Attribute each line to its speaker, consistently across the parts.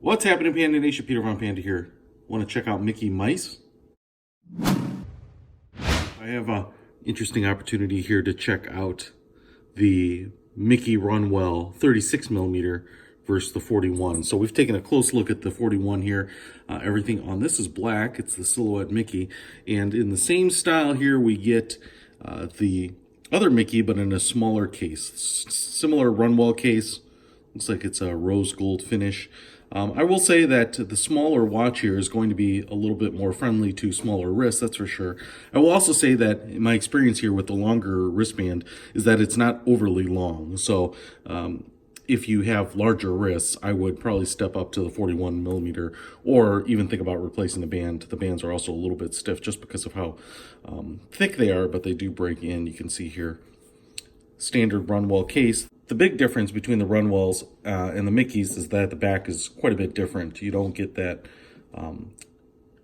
Speaker 1: What's happening, Panda Nation? Peter Von Panda here. Want to check out Mickey mice? I have a interesting opportunity here to check out the Mickey Runwell 36 millimeter versus the 41. So we've taken a close look at the 41 here. Everything on this is black. It's the silhouette Mickey. And in the same style here, we get the other Mickey, but in a smaller case. Similar Runwell case. Looks like it's a rose gold finish. I will say that the smaller watch here is going to be a little bit more friendly to smaller wrists, that's for sure. I will also say that in my experience here with the longer wristband is that it's not overly long. So if you have larger wrists, I would probably step up to the 41 millimeter or even think about replacing the band. The bands are also a little bit stiff just because of how thick they are, but they do break in. You can see here, standard Runwell case. The big difference between the Runwells and the Mickeys is that the back is quite a bit different. You don't get that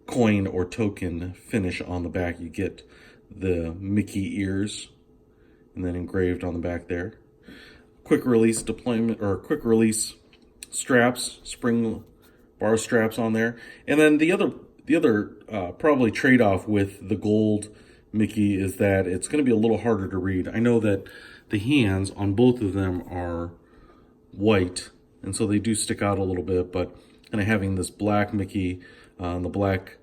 Speaker 1: coin or token finish on the back. You get the Mickey ears and then engraved on the back there. Quick release deployment or quick release straps, spring bar straps on there. And then the other probably trade-off with the gold Mickey is that it's going to be a little harder to read. I know that the hands on both of them are white, and so they do stick out a little bit, but kind of having this black Mickey, the black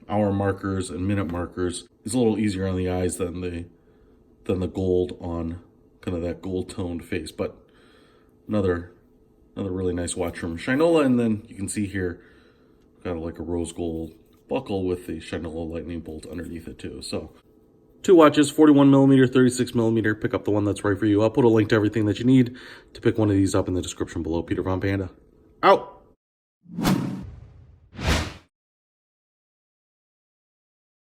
Speaker 1: hour markers and minute markers is a little easier on the eyes than the gold on kind of that gold toned face. But another really nice watch from Shinola, and then you can see here got like a rose gold buckle with the Shinola lightning bolt underneath it too. So two watches, 41 millimeter, 36 millimeter. Pick up the one that's right for you. I'll put a link to everything that you need to pick one of these up in the description below. Peter Von Panda, out.